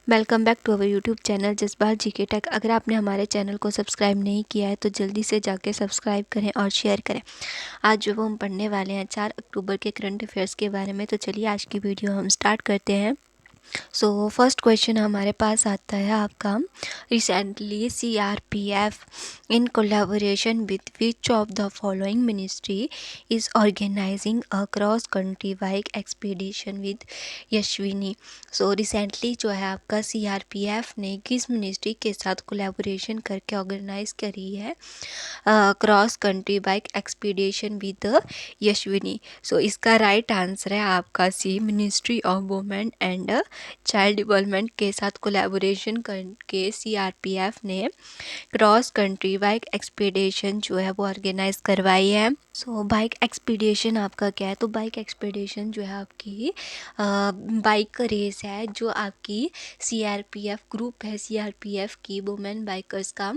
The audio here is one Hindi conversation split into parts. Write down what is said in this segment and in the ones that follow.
Welcome back to our YouTube channel Jazbaat GK tech. अगर आपने हमारे चैनल को सब्सक्राइब नहीं किया है तो जल्दी से जाके सब्सक्राइब करें और शेयर करें। आज जो हम पढ़ने वाले हैं 4 अक्टूबर के करंट अफेयर्स के बारे में। तो चलिए आज की वीडियो हम स्टार्ट करते हैं। सो फर्स्ट क्वेश्चन हमारे पास आता है आपका, recently CRPF in collaboration with which of the following ministry is organising a cross country bike expedition with Yashaswini. So recently जो है आपका CRPF ने किस मिनिस्ट्री के साथ कोलैबोरेशन करके ऑर्गेनाइज करी है cross country bike expedition with Yashaswini. So इसका राइट आंसर है आपका C, ministry of women and child development के साथ कोलैबोरेशन करके CRPF ने क्रॉस कंट्री बाइक एक्सपीडिशन जो है वो ऑर्गेनाइज करवाई है। सो बाइक एक्सपीडिशन आपका क्या है? तो बाइक एक्सपीडिशन जो है आपकी बाइक रेस है जो आपकी CRPF ग्रुप है, CRPF की वुमेन बाइकर्स का।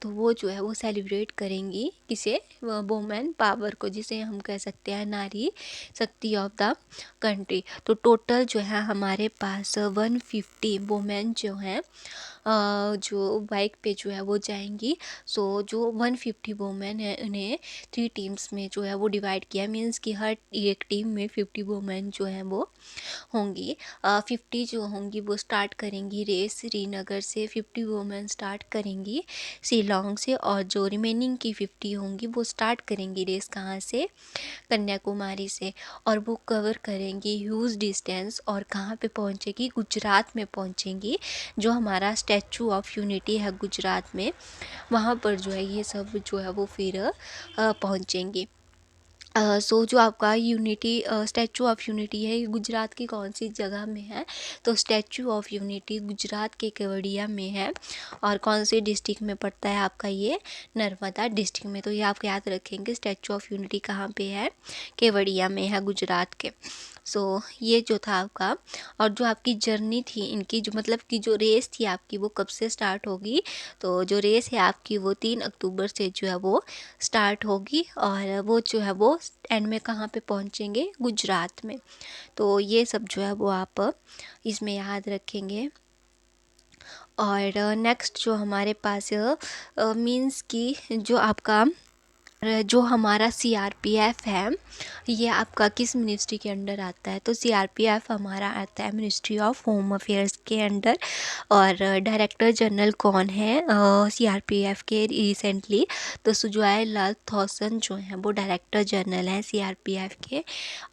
तो वो जो है वो सेलिब्रेट करेंगी किसे? वुमेन पावर को, जिसे हम कह सकते हैं नारी शक्ति ऑफ द कंट्री। तो टोटल जो है हमारे पास 150 वुमेन जो हैं जो बाइक पे जो है वो जाएंगी। सो जो 150 वुमेन है उन्हें 3 टीम्स में जो है वो डिवाइड किया, मीन्स कि हर एक टीम में 50 वुमेन जो है वो होंगी। 50 जो होंगी वो स्टार्ट करेंगी रेस श्रीनगर से, 50 वुमेन स्टार्ट करेंगी शिलोंग से, और जो रिमेनिंग की 50 होंगी वो स्टार्ट करेंगी रेस कहाँ से? कन्याकुमारी से, और वो कवर करेंगी ह्यूज डिस्टेंस। और कहाँ पे पहुँचेगी? गुजरात में पहुँचेंगी। जो हमारा स्टैचू ऑफ यूनिटी है गुजरात में, वहाँ पर जो है ये सब जो है वो फिर पहुँचेंगी। सो जो आपका यूनिटी स्टैचू ऑफ यूनिटी है ये गुजरात की कौन सी जगह में है? तो स्टैचू ऑफ यूनिटी गुजरात के केवड़िया में है। और कौन सी डिस्ट्रिक्ट में पड़ता है आपका? ये नर्मदा डिस्ट्रिक्ट में। तो ये आप याद रखेंगे, स्टैचू ऑफ यूनिटी कहाँ पे है? केवड़िया में है गुजरात के। सो ये जो था आपका, और जो आपकी जर्नी थी इनकी, जो मतलब कि जो रेस थी आपकी वो कब से स्टार्ट होगी? तो जो रेस है आपकी वो 3 अक्टूबर से जो है वो स्टार्ट होगी, और वो जो है वो एंड में कहाँ पे पहुँचेंगे? गुजरात में। तो ये सब जो है वो आप इसमें याद रखेंगे। और नेक्स्ट जो हमारे पास मीन्स की जो आपका जो हमारा CRPF है ये आपका किस मिनिस्ट्री के अंडर आता है? तो CRPF हमारा आता है मिनिस्ट्री ऑफ होम अफेयर्स के अंडर। और डायरेक्टर जनरल कौन है CRPF के रिसेंटली? तो सुजॉय लाल थॉसन जो हैं वो डायरेक्टर जनरल हैं CRPF के।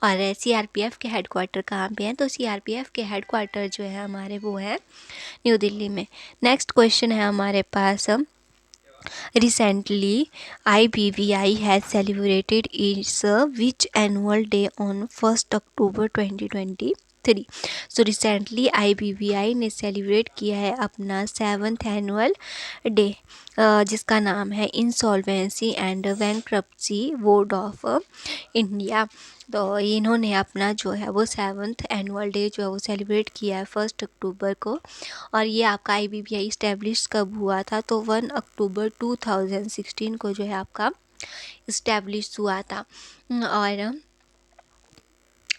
और CRPF के हेडक्वार्टर कहाँ पे हैं? तो CRPF के हेडक्वार्टर जो है हमारे वो है न्यू दिल्ली में। नेक्स्ट क्वेश्चन है हमारे पास, recently IBBI has celebrated its which annual day on 1st October 2023? So recently IBBI ने सेलिब्रेट किया है अपना 7th एनुअल डे जिसका नाम है insolvency and bankruptcy board of India. तो इन्होंने अपना जो है वो 7th एनुअल डे जो है वो सेलिब्रेट किया है 1 अक्टूबर को। और ये आपका IBBI इस्टेब्लिश कब हुआ था? तो 1 अक्टूबर 2016 को जो है आपका इस्टेब्लिश हुआ था। और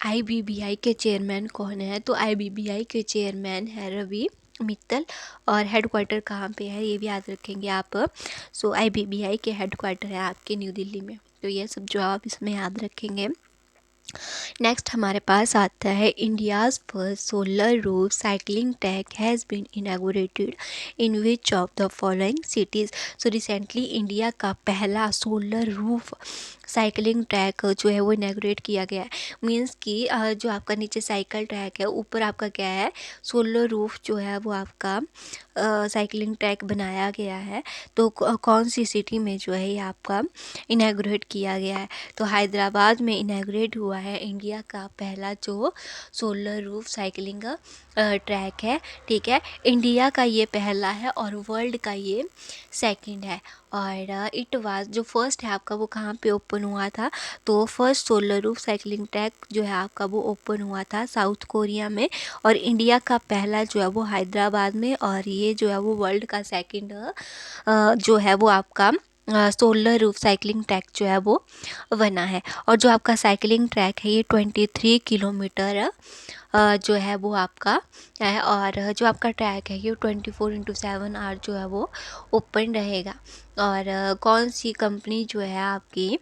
IBBI के चेयरमैन कौन है? तो IBBI के चेयरमैन है रवि मित्तल। और हेडक्वार्टर कहाँ पे है ये भी याद रखेंगे आप। सो IBBI के हेडक्वार्टर है आपके न्यू दिल्ली में। तो ये सब जो आप इसमें याद रखेंगे। नेक्स्ट हमारे पास आता है, India's first solar roof cycling track has been inaugurated in which of the following cities? So recently India का पहला सोलर रूफ साइकिलिंग ट्रैक जो है वो इनॉग्रेट किया गया है। मीन्स कि जो आपका नीचे साइकिल ट्रैक है, ऊपर आपका क्या है? सोलर रूफ जो है वो आपका साइकिलिंग ट्रैक बनाया गया है। तो कौन सी सिटी में जो है ये आपका इनॉग्रेट किया गया है? तो हैदराबाद में इनॉग्रेट हुआ है इंडिया का पहला जो सोलर रूफ साइकिलिंग ट्रैक है। ठीक है, इंडिया का ये पहला है और वर्ल्ड का ये सेकंड है। और इट वाज जो फर्स्ट है आपका वो कहाँ पे ओपन हुआ था? तो first solar roof cycling track जो है आपका वो ओपन हुआ था साउथ कोरिया में। और इंडिया का पहला जो है वो हैदराबाद में। और ये जो है वो वर्ल्ड का सेकंड जो है वो आपका सोलर रूफ साइकिलिंग ट्रैक जो है वो बना है। और जो आपका साइकिलिंग ट्रैक है ये 23 किलोमीटर जो है वो आपका है, और जो आपका ट्रैक है ये 24/7 आवर जो है वो ओपन रहेगा। और कौन सी कंपनी जो है आपकी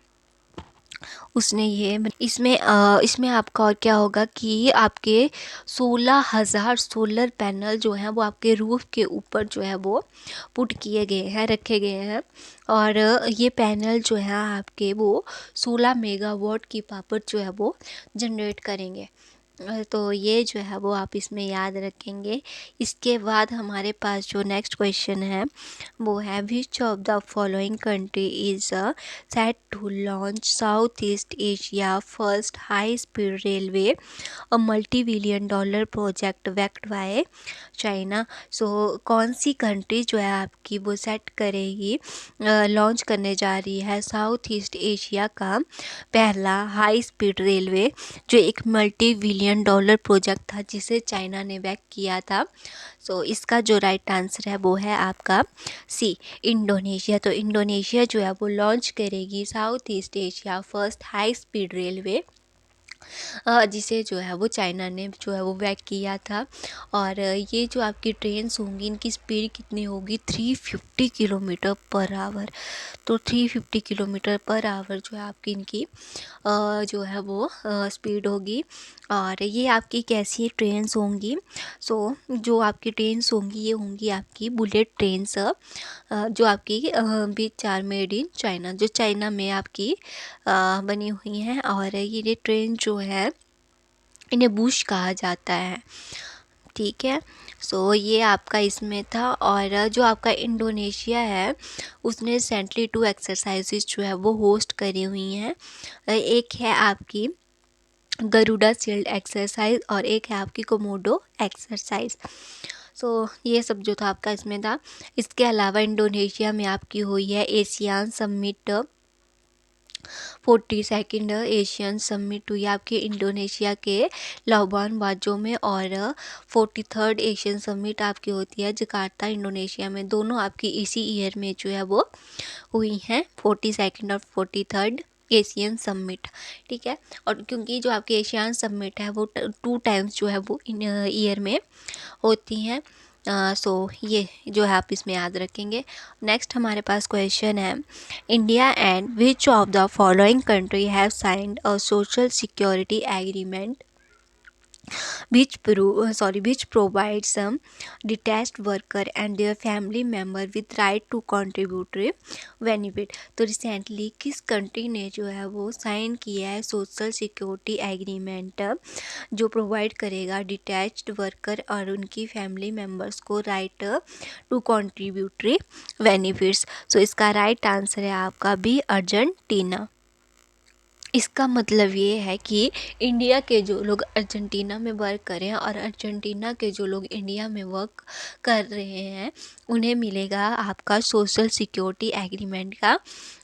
उसने ये इसमें आपका और क्या होगा कि आपके 16,000 सोलर पैनल जो हैं वो आपके रूफ के ऊपर जो है वो पुट किए गए हैं, रखे गए हैं। और ये पैनल जो है आपके वो 16 मेगावाट की पावर जो है वो जनरेट करेंगे। तो ये जो है वो आप इसमें याद रखेंगे। इसके बाद हमारे पास जो नेक्स्ट क्वेश्चन है वो है, which of the following country is set to launch South East Asia first high speed railway, a $multi-billion project backed by China. So कौन सी कंट्री जो है आपकी वो सेट करेगी, लॉन्च करने जा रही है साउथ ईस्ट एशिया का पहला हाई स्पीड रेलवे, जो एक $multi-billion प्रोजेक्ट था जिसे चाइना ने बैक किया था। सो इसका जो राइट आंसर है वो है आपका सी, इंडोनेशिया। तो इंडोनेशिया जो है वो लॉन्च करेगी south East Asia first high speed railway, जिसे जो है वो चाइना ने जो है वो बैक किया था। और ये जो आपकी ट्रेन्स होंगी इनकी स्पीड कितनी होगी, 350 किलोमीटर पर आवर। तो 350 किलोमीटर पर आवर जो है आपकी इनकी जो है वो स्पीड होगी। और ये आपकी कैसी ट्रेन्स होंगी, सो जो आपकी ट्रेन्स होंगी ये होंगी आपकी बुलेट ट्रेन्स, जो आपकी which are made in China, जो चाइना में आपकी बनी हुई हैं। और ये ट्रेन जो है इन्हें बुश कहा जाता है, ठीक है। सो ये आपका इसमें था। और जो आपका इंडोनेशिया है उसने रिसेंटली 2 एक्सरसाइजेज जो है वो होस्ट करी हुई हैं। एक है आपकी गरुड़ा शील्ड एक्सरसाइज और एक है आपकी कोमोडो एक्सरसाइज। सो ये सब जो था आपका इसमें था। इसके अलावा इंडोनेशिया में आपकी हुई है ASEAN summit, 42nd Asian summit हुई आपके इंडोनेशिया के लाबुआन बाजो में। और 43rd एशियन समिट आपकी होती है जकार्ता इंडोनेशिया में। दोनों आपकी इसी ईयर में जो है वो हुई हैं, 42nd और 43rd एशियन समिट, ठीक है। और क्योंकि जो आपकी एशियन समिट है वो 2 टाइम्स जो है वो इन ईयर में होती हैं। सो ये जो है आप इसमें याद रखेंगे। नेक्स्ट हमारे पास क्वेश्चन है, India and which of the following country have signed a social security agreement which provides some detached worker and their family member with right to contributory benefit। तो रिसेंटली किस कंट्री ने जो है वो साइन किया है सोशल सिक्योरिटी एग्रीमेंट जो प्रोवाइड करेगा डिटैच्ड वर्कर और उनकी फैमिली मेम्बर्स को राइट टू कॉन्ट्रीब्यूटरी बेनिफिट्स। सो इसका राइट आंसर है आपका बी, अर्जेंटीना। इसका मतलब ये है कि इंडिया के जो लोग अर्जेंटीना में वर्क करें और अर्जेंटीना के जो लोग इंडिया में वर्क कर रहे हैं उन्हें मिलेगा आपका सोशल सिक्योरिटी एग्रीमेंट का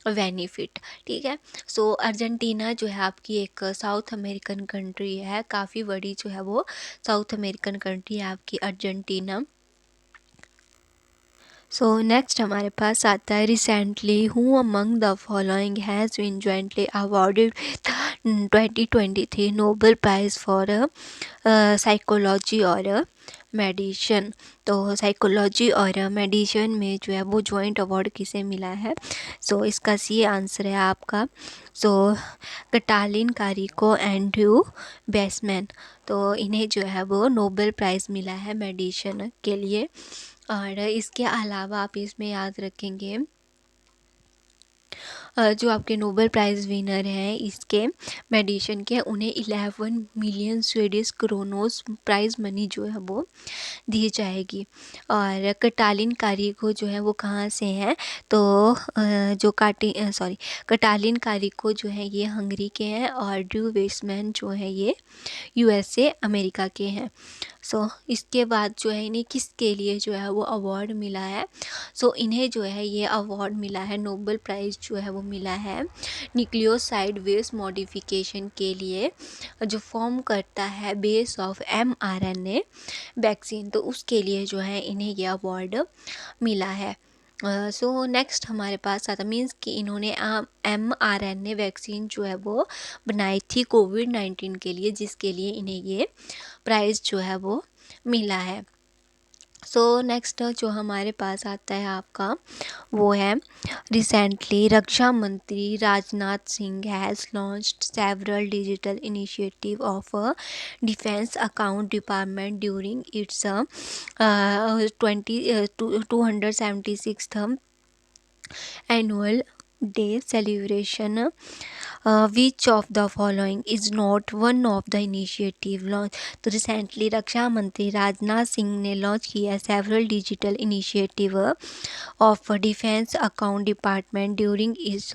बेनिफिट, ठीक है। सो अर्जेंटीना जो है आपकी एक साउथ अमेरिकन कंट्री है, काफ़ी बड़ी जो है वो साउथ अमेरिकन कंट्री है आपकी अर्जेंटीना। सो नेक्स्ट हमारे पास आता है, recently who among the following has been jointly awarded 2023 Nobel prize for psychology और मेडिसिन। तो साइकोलॉजी और मेडिसिन में जो है वो जॉइंट अवार्ड किसे मिला है, सो इसका सी आंसर है आपका सो कटालिन कारिको एंड्रयू बेसमैन। तो इन्हें जो है वो नोबेल प्राइज़ मिला है मेडिसिन के लिए। और इसके अलावा आप इसमें याद रखेंगे जो आपके नोबेल प्राइज़ विनर हैं इसके मेडिसिन के, उन्हें 11 million Swedish kronor prize money जो है वो दी जाएगी। और कटालिन कारिको जो है वो कहाँ से हैं, तो जो कटालिन कारिको जो है ये हंगरी के हैं और ड्रू वेस्टमैन जो है ये यूएसए अमेरिका के हैं। सो इसके बाद जो है इन्हें किसके लिए जो है वो अवार्ड मिला है, सो इन्हें जो है ये अवार्ड मिला है, नोबेल प्राइज़ जो है वो मिला है न्यूक्लियोसाइड बेस मॉडिफिकेशन के लिए जो फॉर्म करता है बेस ऑफ mRNA वैक्सीन, तो उसके लिए जो है इन्हें ये अवार्ड मिला है। सो नेक्स्ट हमारे पास आता मीन्स कि इन्होंने mRNA वैक्सीन जो है वो बनाई थी कोविड-19 के लिए, जिसके लिए इन्हें ये प्राइज़ जो है वो मिला है। सो नेक्स्ट जो हमारे पास आता है आपका वो है रिसेंटली रक्षा मंत्री Rajnath Singh has launched several digital initiative of defence account department during its 276th annual day celebration. Which of the following is not one of the initiative launched? तो रिसेंटली रक्षा मंत्री राजनाथ सिंह ने लॉन्च किया several digital initiative of defence account department during इस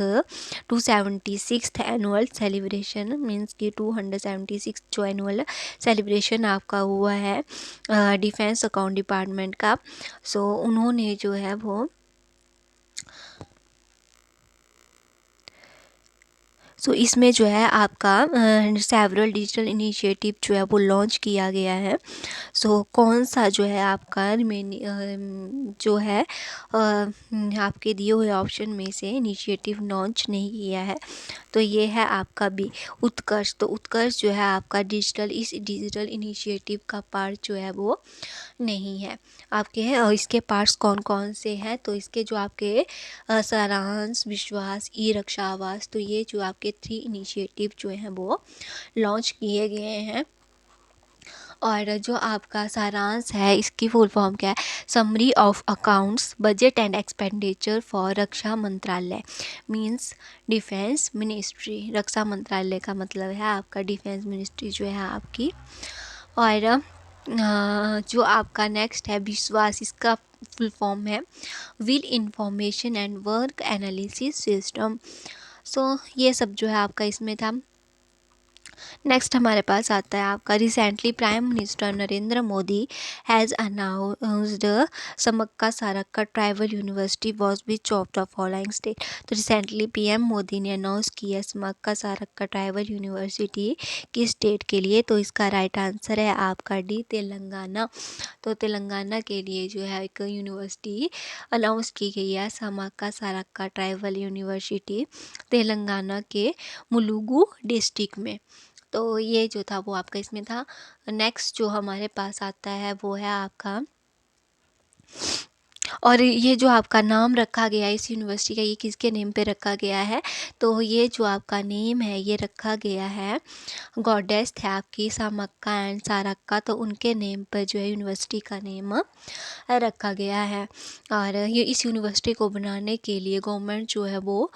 276th एनुअल सेलिब्रेशन। मीन्स कि 276 जो एनुअल सेलिब्रेशन आपका हुआ है डिफेंस अकाउंट डिपार्टमेंट का। सो उन्होंने जो है वो इसमें जो है आपका सेवरल डिजिटल इनिशिएटिव जो है वो लॉन्च किया गया है। कौन सा जो है आपका जो है आपके दिए हुए ऑप्शन में से इनिशिएटिव लॉन्च नहीं किया है, तो ये है आपका बी उत्कर्ष। तो उत्कर्ष जो है आपका इस डिजिटल इनिशिएटिव का पार्ट जो है वो नहीं है आपके हैं। और इसके पार्ट्स कौन कौन से हैं, तो इसके जो आपके सारांश, विश्वास, ई रक्षा आवास, तो ये जो आपके 3 इनिशिएटिव जो हैं वो लॉन्च किए गए हैं। और जो आपका सारांश है इसकी फुल फॉर्म क्या है, summary of accounts budget and expenditure for रक्षा मंत्रालय। Means defence ministry. रक्षा मंत्रालय का मतलब है आपका डिफेंस मिनिस्ट्री जो है आपकी। और जो आपका नेक्स्ट है विश्वास, इसका फुल फॉर्म है will information and work analysis system. ये सब जो है आपका इसमें था। नेक्स्ट हमारे पास आता है आपका recently prime minister Narendra Modi has announced Sammakka Sarakka tribal university was which of the following state. तो रिसेंटली पीएम मोदी ने अनाउंस किया समक्का सारक्का ट्राइबल यूनिवर्सिटी किस स्टेट के लिए, तो इसका राइट आंसर है आपका डी तेलंगाना। तो तेलंगाना के लिए जो है एक यूनिवर्सिटी अनाउंस की गई है समक्का सारक्का ट्राइबल यूनिवर्सिटी तेलंगाना के मुलुगु डिस्ट्रिक्ट में। तो ये जो था वो आपका इसमें था। नेक्स्ट जो हमारे पास आता है वो है आपका, और ये जो आपका नाम रखा गया है इस यूनिवर्सिटी का, ये किसके नेम पे रखा गया है, तो ये जो आपका नेम है ये रखा गया है गॉडेस थे आपकी समक्का एंड सारक्का, तो उनके नेम पर जो है यूनिवर्सिटी का नेम रखा गया है। और ये इस यूनिवर्सिटी को बनाने के लिए गवर्नमेंट जो है वो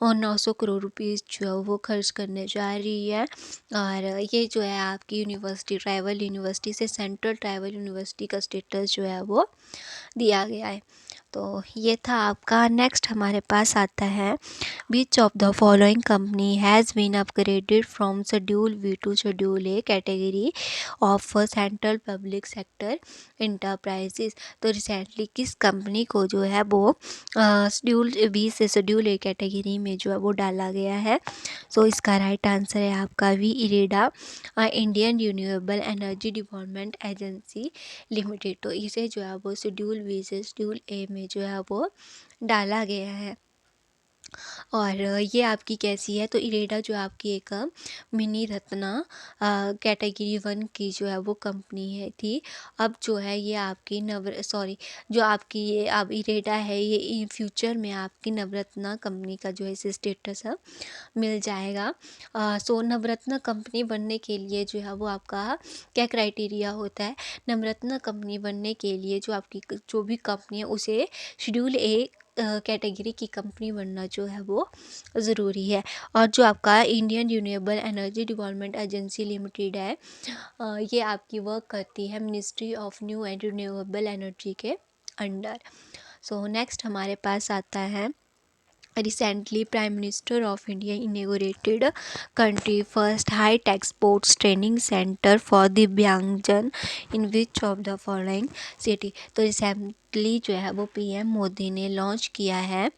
900 करोड़ रुपीज़ जो है वो खर्च करने जा रही है। और ये जो है आपकी यूनिवर्सिटी ट्राइबल यूनिवर्सिटी से सेंट्रल ट्राइबल यूनिवर्सिटी का स्टेटस जो है वो दिया गया है। तो ये था आपका। नेक्स्ट हमारे पास आता है which of the following company has been upgraded from schedule B to schedule A category of central public sector enterprises. तो रिसेंटली किस कंपनी को जो है वो शेड्यूल बी से शेड्यूल ए कैटेगरी में जो है वो डाला गया है। इसका राइट आंसर है आपका V IREDA Indian renewable energy development agency limited. तो इसे जो है वो शेड्यूल बी से शेड्यूल ए में जो है वो डाला गया है। और ये आपकी कैसी है, तो इरेडा जो आपकी एक मिनी रत्ना कैटेगरी 1 की जो है वो कंपनी है थी। अब जो है ये आपकी जो आपकी ये अब इरेडा है ये फ्यूचर में आपकी नवरत्ना कंपनी का जो है इसे स्टेटस मिल जाएगा। नवरत्न कंपनी बनने के लिए जो है वो आपका क्या क्राइटेरिया होता है, नवरत्न कंपनी बनने के लिए जो आपकी जो भी कंपनी है उसे शेड्यूल ए कैटेगरी की कंपनी बनना जो है वो ज़रूरी है। और जो आपका Indian renewable energy development agency limited है ये आपकी वर्क करती है ministry of new and renewable energy के अंडर। नेक्स्ट हमारे पास आता है recently prime minister of India inaugurated country first high tech sports training centre for दिव्यांगजन in which of the following city. तो रिसेंटली जो है वो पीएम मोदी ने लॉन्च किया है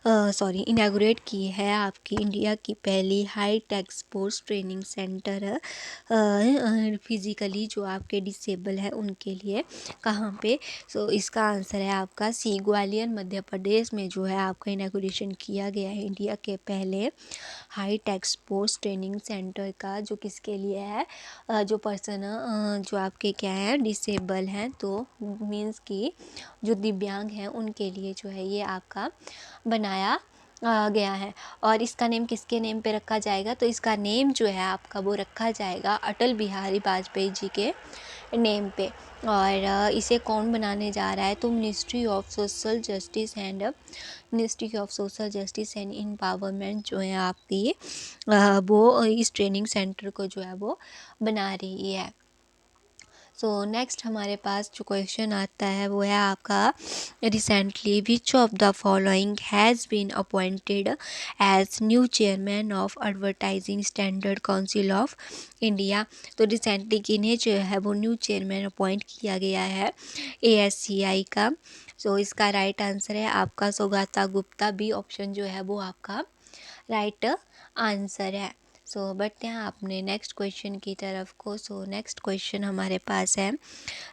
इनागुरेट की है आपकी इंडिया की पहली high tech sports training centre physically जो आपके डिसेबल हैं उनके लिए, कहाँ पे? इसका आंसर है आपका सी, ग्वालियर मध्य प्रदेश में जो है आपका इनागुरेशन किया गया है इंडिया के पहले high tech sports training centre का, जो किसके लिए है? जो पर्सन जो आपके क्या है, डिसेबल हैं, तो मीन्स कि जो दिव्यांग हैं उनके लिए जो है ये आपका बनाया गया है। और इसका नेम किसके नेम पे रखा जाएगा? तो इसका नेम जो है आपका वो रखा जाएगा अटल बिहारी वाजपेयी जी के नेम पे। और इसे कौन बनाने जा रहा है? तो ministry of social justice and empowerment जो है आपकी वो इस ट्रेनिंग सेंटर को जो है वो बना रही है। नेक्स्ट हमारे पास जो क्वेश्चन आता है वो है आपका, recently which of the following has been appointed as new chairman of advertising standard council of India. तो रिसेंटली किन्हें जो है वो न्यू चेयरमैन अपॉइंट किया गया है ASCI का? इसका राइट आंसर है आपका सौगाता गुप्ता। बी ऑप्शन जो है वो आपका राइट आंसर है। बढ़ते हैं अपने नेक्स्ट क्वेश्चन की तरफ को। नेक्स्ट क्वेश्चन हमारे पास है,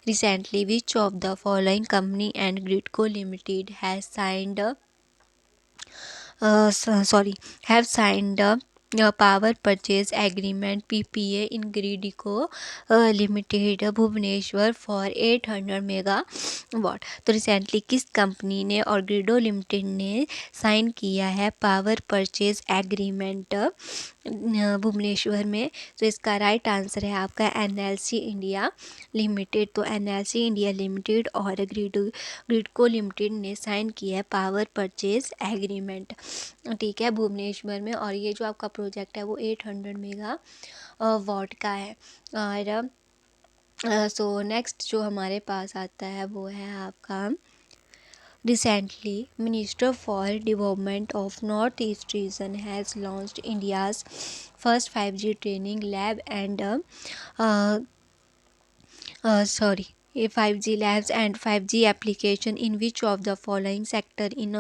recently which of the following company and GRIDCO limited has signed have signed a power purchase agreement PPA in Gridco Limited Bhubaneswar for 800 megawatt. तो रिसेंटली किस कंपनी ने और ग्रिडो लिमिटेड ने साइन किया है पावर परचेज एग्रीमेंट भुवनेश्वर में? इसका राइट आंसर है आपका NLC इंडिया लिमिटेड। तो NLC इंडिया लिमिटेड और ग्रिडको लिमिटेड ने साइन किया है पावर परचेज एग्रीमेंट, ठीक है, भुवनेश्वर में। और ये जो आपका प्रोजेक्ट है वो 800 मेगा वाट का है। और नेक्स्ट जो हमारे पास आता है वो है आपका, Recently, Minister for Development of North-East Region has launched India's first 5G training lab and uh, 5G labs and 5G application in which of the following sector in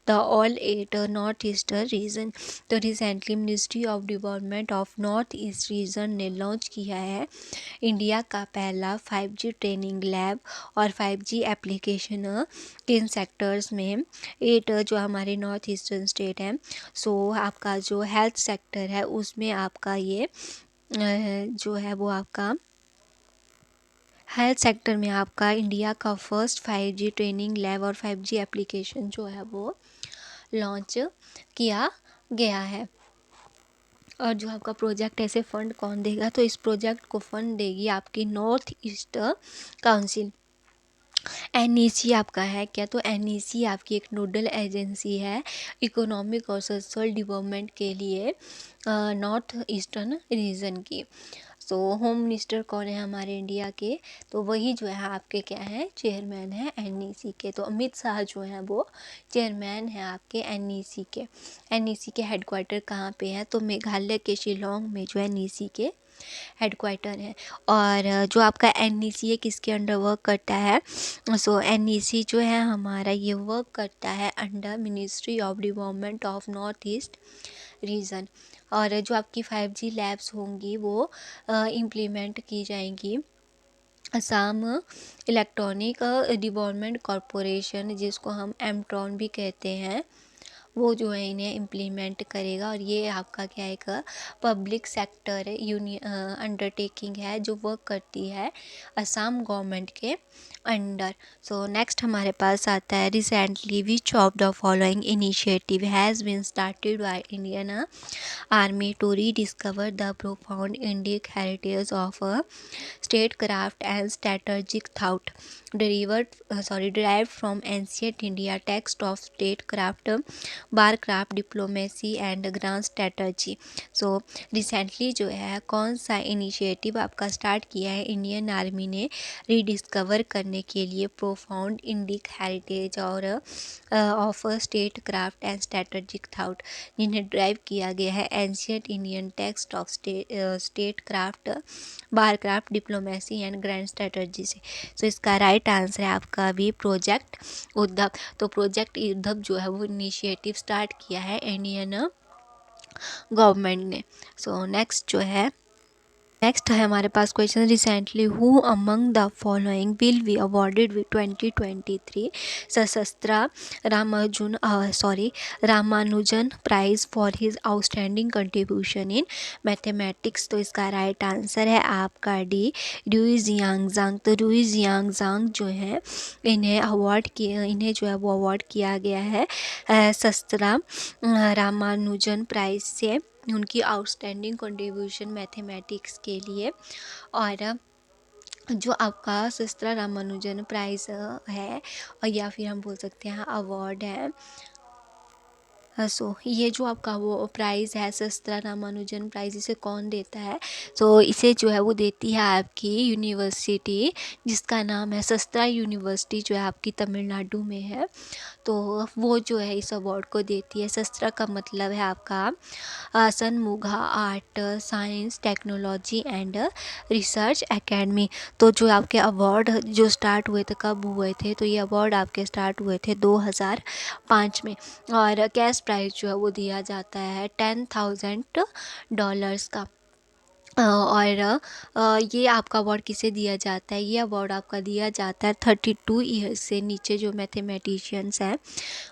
the all 8 northeastern region? तो recently ministry of development of north east region ने लॉन्च किया है इंडिया का पहला 5G ट्रेनिंग लैब और 5G एप्लीकेशन किन सेक्टर्स में? 8 जो हमारे नॉर्थ ईस्टर्न स्टेट हैं। आपका जो हेल्थ सेक्टर है उसमें आपका ये जो है वो आपका हेल्थ सेक्टर में आपका इंडिया का फर्स्ट 5G ट्रेनिंग लैब और 5G एप्लीकेशन जो है वो लॉन्च किया गया है। और जो आपका प्रोजेक्ट ऐसे फंड कौन देगा? तो इस प्रोजेक्ट को फंड देगी आपकी नॉर्थ ईस्ट काउंसिल। NEC आपका है क्या? तो NEC आपकी एक नोडल एजेंसी है इकोनॉमिक और सोशल डेवलपमेंट के लिए नॉर्थ ईस्टर्न रीजन की। होम मिनिस्टर कौन है हमारे इंडिया के? तो वही जो है आपके क्या है, चेयरमैन है NEC के। तो अमित शाह जो हैं वो चेयरमैन हैं आपके NEC के। NEC के हेडक्वार्टर कहाँ पे हैं? तो मेघालय के शिलोंग में जो है NEC के हेडक्वार्टर है। और जो आपका NEC है किसके अंडर वर्क करता है? NEC जो है हमारा ये वर्क करता है under ministry of development of north east region. और जो आपकी 5G लैब्स होंगी वो इम्प्लीमेंट की जाएंगी असम इलेक्ट्रॉनिक डेवलपमेंट कॉरपोरेशन, जिसको हम एमट्रॉन भी कहते हैं, वो जो है इन्हें इम्प्लीमेंट करेगा। और ये आपका क्या एक पब्लिक सेक्टर अंडरटेकिंग है जो वर्क करती है असम गवर्नमेंट के अंडर। नेक्स्ट हमारे पास आता है, recently which of the following initiative has been started by Indian army to rediscover the profound Indic heritage ऑफ statecraft and strategic thought derived from ancient India text of statecraft bar craft diplomacy and grand strategy. So recently जो है कौन सा इनिशिएटिव आपका स्टार्ट किया है इंडियन आर्मी ने रीडिस्कवर करने के लिए प्रोफाउंड इंडिक हेरिटेज और of state craft and strategic thought, जिन्हें ड्राइव किया गया है ancient Indian text of state craft, bar craft diplomacy and grand strategy से। सो इसका राइट आंसर है आपका भी प्रोजेक्ट उद्धव। तो प्रोजेक्ट उद्धव जो है वो इनिशिएटिव स्टार्ट किया है इंडियन गवर्नमेंट ने। सो नेक्स्ट है हमारे पास question, recently who among the following will be awarded with 2023 SASTRA Ramanujan prize for his outstanding contribution in mathematics. तो इसका राइट आंसर है आपका डी, ड्यूई जियांगजांग। तो ड्यूई जियांगजांग जो है इन्हें जो है वो अवार्ड किया गया है सशस्त्र रामानुजन प्राइज से उनकी आउटस्टैंडिंग कंट्रीब्यूशन मैथमेटिक्स के लिए। और जो आपका सशस्त्र रामानुजन प्राइज़ है या फिर हम बोल सकते हैं अवार्ड है, सो ये जो आपका वो प्राइज़ है सशस्त्र रामानुजन प्राइज़, इसे कौन देता है? सो इसे जो है वो देती है आपकी यूनिवर्सिटी जिसका नाम है सशस्त्र यूनिवर्सिटी, जो है आपकी तमिलनाडु में है। तो वो जो है इस अवार्ड को देती है। सशस्त्र का मतलब है आपका Shanmugha art science technology and research academy. तो जो आपके अवार्ड जो स्टार्ट हुए थे कब हुए थे? तो ये अवार्ड आपके स्टार्ट हुए थे 2005 में। और कैश प्राइस जो है वो दिया जाता है $10,000 का। और ये आपका अवार्ड किसे दिया जाता है? ये अवार्ड आपका दिया जाता है 32 ईयर्स से नीचे जो मैथमेटिशियंस हैं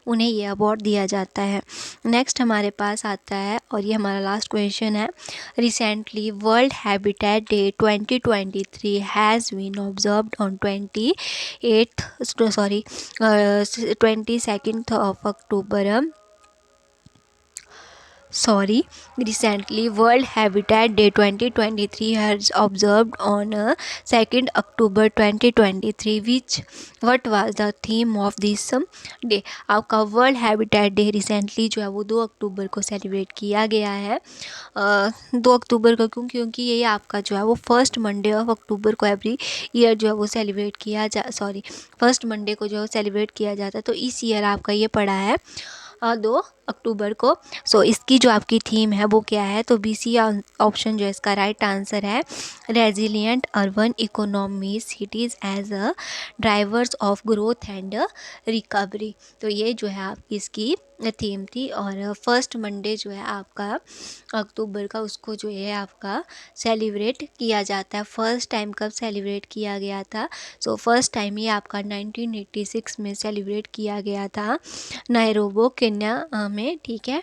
उन्हें ये अवार्ड दिया जाता है। नेक्स्ट हमारे पास आता है और ये हमारा लास्ट क्वेश्चन है, recently world habitat day 2023 has been observed on 22nd of October. Recently, World Habitat Day 2023 has observed on 2nd October 2023. What was the theme of this day? आपका वर्ल्ड हैबिटेट डे रिसेंटली जो है वो 2 अक्टूबर को सेलिब्रेट किया गया है। 2 अक्टूबर को क्योंकि ये आपका जो है वो फर्स्ट मंडे ऑफ अक्टूबर को एवरी ईयर जो है वो सेलिब्रेट किया फर्स्ट मंडे को जो है सेलिब्रेट किया जाता है। तो इस ईयर आपका ये पड़ा है 2 अक्टूबर को। सो इसकी जो आपकी थीम है वो क्या है? तो BC ऑप्शन जो है इसका राइट आंसर है, resilient urban economy cities as a drivers of growth and recovery. तो ये जो है आपकी इसकी थीम थी। और फर्स्ट मंडे जो है आपका अक्टूबर का उसको जो है आपका सेलिब्रेट किया जाता है। फर्स्ट टाइम कब सेलिब्रेट किया गया था? सो फर्स्ट टाइम ये आपका 1986 में सेलिब्रेट किया गया था नायरोबी केन्या में, ठीक है।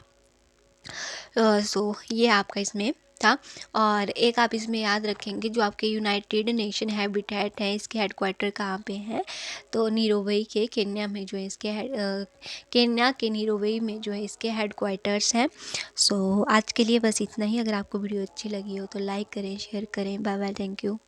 सो ये आपका इसमें था। और एक आप इसमें याद रखेंगे जो आपके यूनाइटेड नेशन हैबिटेट है इसके हेडक्वार्टर कहाँ पे हैं? तो नीरोबी के केन्या में जो है इसके केन्या के नीरोबी में जो है इसके हेडक्वार्टर्स हैं। सो आज के लिए बस इतना ही। अगर आपको वीडियो अच्छी लगी हो तो लाइक करें, शेयर करें। Bye bye, thank you.